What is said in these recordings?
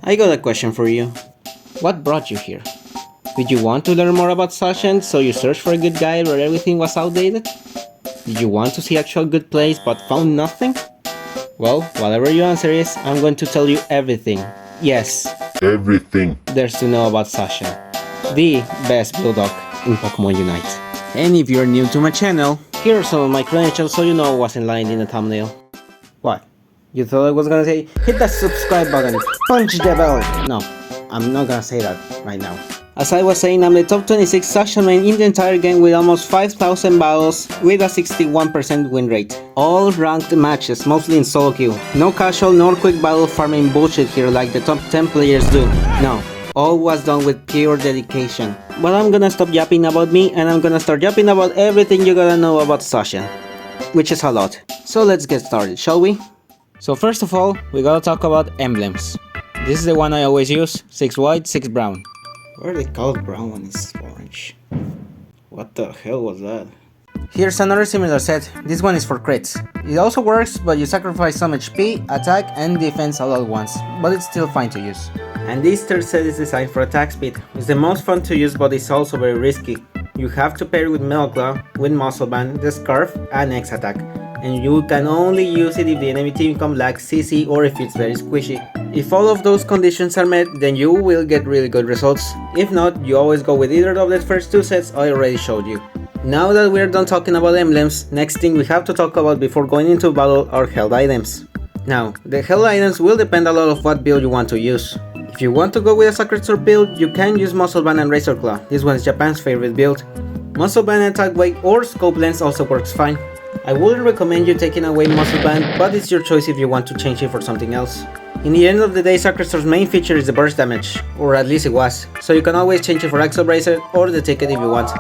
I got a question for you. What brought you here? Did you want to learn more about Zacian, so you searched for a good guide where everything was outdated? Did you want to see actual good plays but found nothing? Well, whatever your answer is, I'm going to tell you everything. Yes, Everything. there's to know about Zacian, the best Bulldog in Pokémon Unite. And if you're new to my channel, here are some of my credentials so you know I wasn't lying in the thumbnail. What? You thought I was gonna say, hit that subscribe button, punch the bell! No, I'm not gonna say that right now. As I was saying, I'm the top 26 Zacian main in the entire game with almost 5,000 battles with a 61% win rate. All ranked matches, mostly in solo queue. No casual nor quick battle farming bullshit here like the top 10 players do. No, all was done with pure dedication. But I'm gonna stop yapping about me and I'm gonna start yapping about everything you gotta know about Zacian. Which is a lot. So let's get started, shall we? So first of all, we gotta talk about emblems. This is the one I always use, 6 white, 6 brown. Why are they called brown when it's orange? What the hell was that? Here's another similar set. This one is for crits. It also works, but you sacrifice some HP, attack and defense all at once, but it's still fine to use. And this third set is designed for attack speed. It's the most fun to use, but it's also very risky. You have to pair it with Metal Claw, with Muscle Band, the Scarf and X attack. And you can only use it if the enemy team comp lacks CC or if it's very squishy. If all of those conditions are met, then you will get really good results. If not, you always go with either of the first two sets I already showed you. Now that we're done talking about emblems, next thing we have to talk about before going into battle are held items. Now, the held items will depend a lot of what build you want to use. If you want to go with a Sacred Sword build, you can use Muscle Band and Razor Claw. This one is Japan's favorite build. Muscle Band attack weight or scope lens also works fine. I wouldn't recommend you taking away Muscle Band, but it's your choice if you want to change it for something else. In the end of the day, Sacred Sword's main feature is the burst damage, or at least it was, so you can always change it for Axle Bracer or the ticket if you want.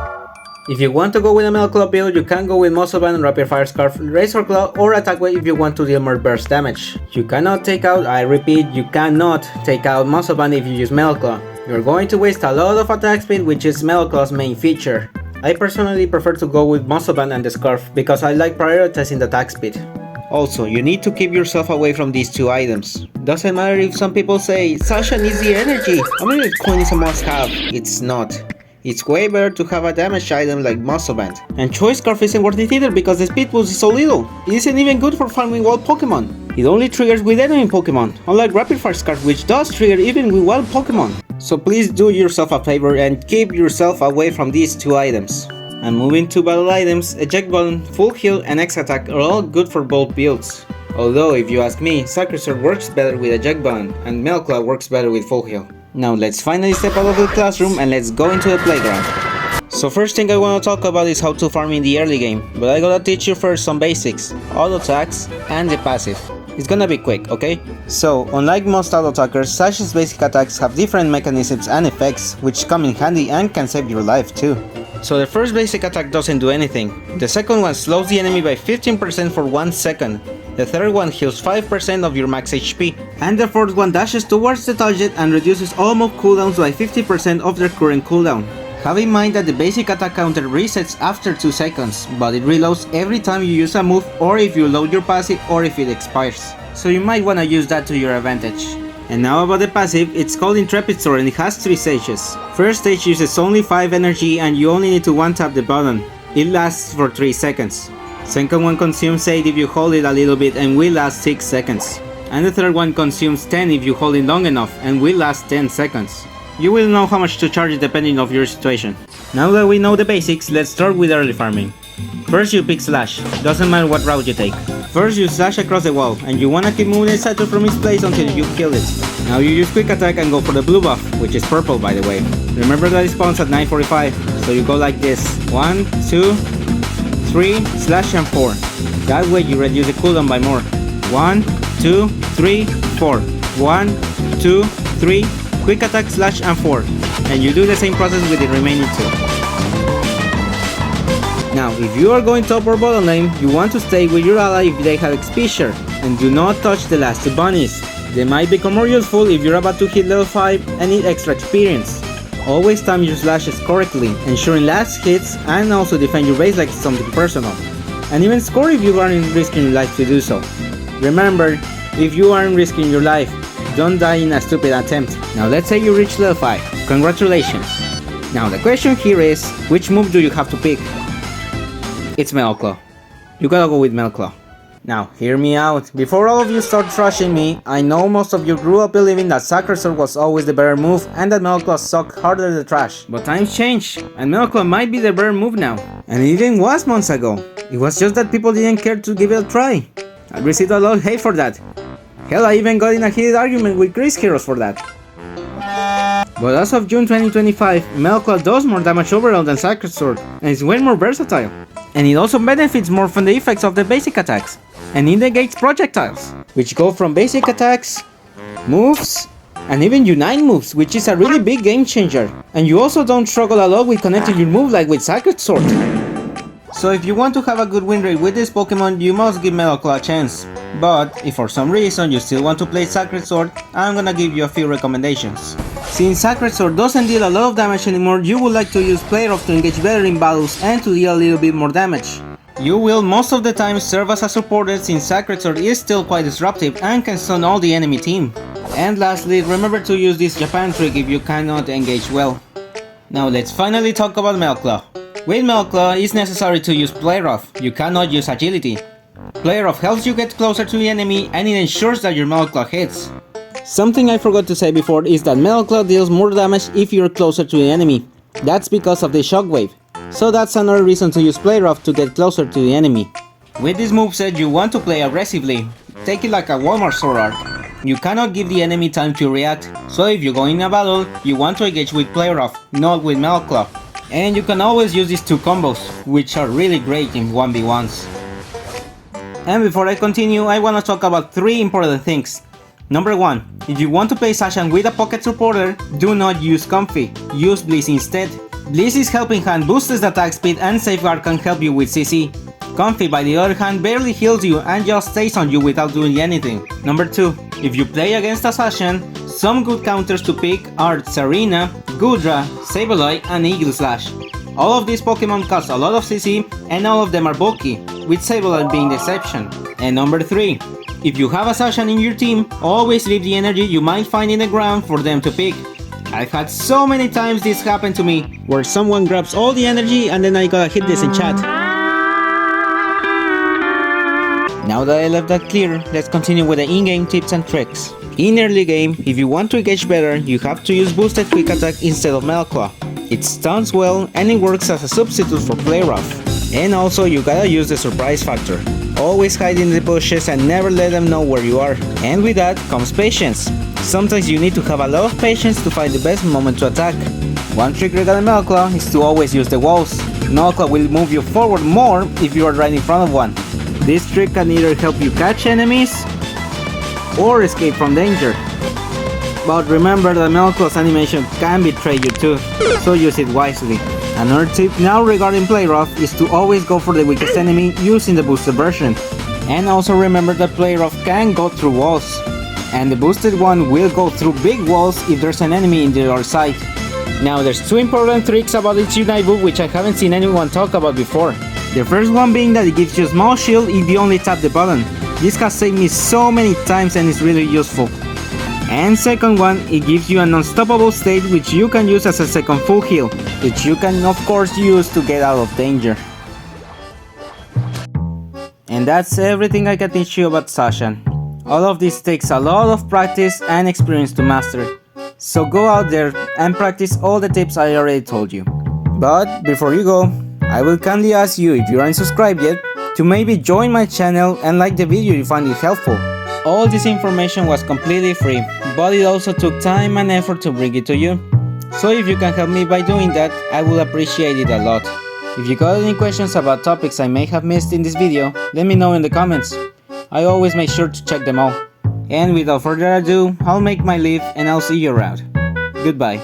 If you want to go with a Metal Claw build, you can go with Muscle Band, Rapid Fire Scarf, Razor Claw or Attack Weight if you want to deal more burst damage. You cannot take out, I repeat, you cannot take out Muscle Band if you use Metal Claw. You're going to waste a lot of attack speed, which is Metal Claw's main feature. I personally prefer to go with Muscle Band and the Scarf because I like prioritizing the attack speed. Also, you need to keep yourself away from these two items. Doesn't matter if some people say, Zacian needs the energy, Amulet Coin is a must-have. It's not. It's way better to have a damaged item like Muscle Band. And Choice Scarf isn't worth it either because the speed boost is so little. It isn't even good for farming wild Pokemon. It only triggers with enemy Pokemon, unlike Rapid Fire Scarf which does trigger even with wild Pokemon. So please do yourself a favor and keep yourself away from these two items. And moving to battle items, Eject Button, Full Heal and X Attack are all good for both builds. Although if you ask me, Sacred Sword works better with Eject Button and Metal Claw works better with Full Heal. Now let's finally step out of the classroom and let's go into the playground. So first thing I want to talk about is how to farm in the early game, but I gotta teach you first some basics, auto attacks and the passive. It's gonna be quick, okay? So, unlike most auto attackers, Zacian's basic attacks have different mechanisms and effects which come in handy and can save your life too. So the first basic attack doesn't do anything. The second one slows the enemy by 15% for 1 second. The third one heals 5% of your max HP. And the fourth one dashes towards the target and reduces all move cooldowns by 50% of their current cooldown. Have in mind that the basic attack counter resets after 2 seconds, but it reloads every time you use a move or if you load your passive or if it expires. So you might wanna use that to your advantage. And now about the passive, it's called Intrepid Sword and it has 3 stages. First stage uses only 5 energy and you only need to one tap the button. It lasts for 3 seconds. Second one consumes 8 if you hold it a little bit and will last 6 seconds. And the third one consumes 10 if you hold it long enough and will last 10 seconds. You will know how much to charge depending on your situation. Now that we know the basics, let's start with early farming. First you pick Slash, doesn't matter what route you take. First you slash across the wall, and you wanna keep moving the statue from its place until you kill it. Now you use quick attack and go for the blue buff, which is purple by the way. Remember that it spawns at 9:45, so you go like this. 1, 2, 3, slash and 4. That way you reduce the cooldown by more. 1, 2, 3, 4. 1, 2, 3, quick attack, slash and 4. And you do the same process with the remaining 2. Now, if you are going top or bottom lane, you want to stay with your ally if they have XP share, and do not touch the last 2 bunnies. They might become more useful if you're about to hit level 5 and need extra experience. Always time your slashes correctly, ensuring last hits, and also defend your base like it's something personal. And even score if you aren't risking your life to do so. Remember, if you aren't risking your life, don't die in a stupid attempt. Now let's say you reach level 5. Congratulations. Now the question here is, which move do you have to pick? It's Metal Claw. You gotta go with Metal Claw. Now, hear me out. Before all of you start trashing me, I know most of you grew up believing that Sacred Sword was always the better move and that Metal Claw sucked harder than trash. But times change, and Metal Claw might be the better move now. And it even was months ago. It was just that people didn't care to give it a try. I received a lot of hate for that. Hell, I even got in a heated argument with Chris Heroes for that. But as of June 2025, Metal Claw does more damage overall than Sacred Sword, and is way more versatile. And it also benefits more from the effects of the basic attacks. And it negates projectiles, which go from basic attacks, moves, and even unite moves, which is a really big game changer. And you also don't struggle a lot with connecting your move like with Sacred Sword. So if you want to have a good win rate with this Pokemon, you must give Metal Claw a chance. But if for some reason you still want to play Sacred Sword, I'm gonna give you a few recommendations. Since Sacred Sword doesn't deal a lot of damage anymore, you would like to use Play Rough to engage better in battles and to deal a little bit more damage. You will most of the time serve as a supporter since Sacred Sword is still quite disruptive and can stun all the enemy team. And lastly, remember to use this Japan trick if you cannot engage well. Now let's finally talk about Metal Claw. With Metal Claw, it's necessary to use Play Rough, you cannot use Agility. Play Rough helps you get closer to the enemy and it ensures that your Metal Claw hits. Something I forgot to say before is that Metal Claw deals more damage if you're closer to the enemy. That's because of the shockwave. So that's another reason to use Play Rough to get closer to the enemy. With this moveset you want to play aggressively. Take it like a Walmart Sword Art. You cannot give the enemy time to react, so if you go in a battle, you want to engage with Play Rough, not with Metal Claw. And you can always use these two combos, which are really great in 1v1s. And before I continue, I want to talk about 3 important things. Number 1. If you want to play Zacian with a pocket supporter, do not use Comfy, use Blizz instead. Blizz's helping hand boosts the attack speed and Safeguard can help you with CC. Comfy by the other hand barely heals you and just stays on you without doing anything. Number 2. If you play against a Zacian, some good counters to pick are Zirah, Goodra, Sabel and Eagle Slash. All of these Pokemon cost a lot of CC and all of them are bulky, with Sabel being the exception. And number 3. If you have a Zacian in your team, always leave the energy you might find in the ground for them to pick. I've had so many times this happen to me, where someone grabs all the energy and then I gotta hit this in chat. Now that I left that clear, let's continue with the in-game tips and tricks. In early game, if you want to engage better, you have to use boosted quick attack instead of Metal Claw. It stuns well and it works as a substitute for Play Rough. And also you gotta use the surprise factor. Always hide in the bushes and never let them know where you are. And with that comes patience. Sometimes you need to have a lot of patience to find the best moment to attack. One trick regarding Metal Claw is to always use the walls. Metal Claw will move you forward more if you are right in front of one. This trick can either help you catch enemies or escape from danger. But remember that Metal Claw's animation can betray you too, so use it wisely. Another tip now regarding Play Rough is to always go for the weakest enemy using the boosted version. And also remember that Play Rough can go through walls. And the boosted one will go through big walls if there's an enemy in the other side. Now there's 2 important tricks about its Unite move which I haven't seen anyone talk about before. The first one being that it gives you a small shield if you only tap the button. This has saved me so many times and is really useful. And second one, it gives you an unstoppable state which you can use as a second full heal, which you can of course use to get out of danger. And that's everything I can teach you about Zacian. All of this takes a lot of practice and experience to master. So go out there and practice all the tips I already told you. But before you go, I will kindly ask you, if you aren't subscribed yet, to maybe join my channel and like the video if you find it helpful. All this information was completely free, but it also took time and effort to bring it to you. So if you can help me by doing that, I will appreciate it a lot. If you got any questions about topics I may have missed in this video, let me know in the comments. I always make sure to check them all. And without further ado, I'll make my leave and I'll see you around. Goodbye.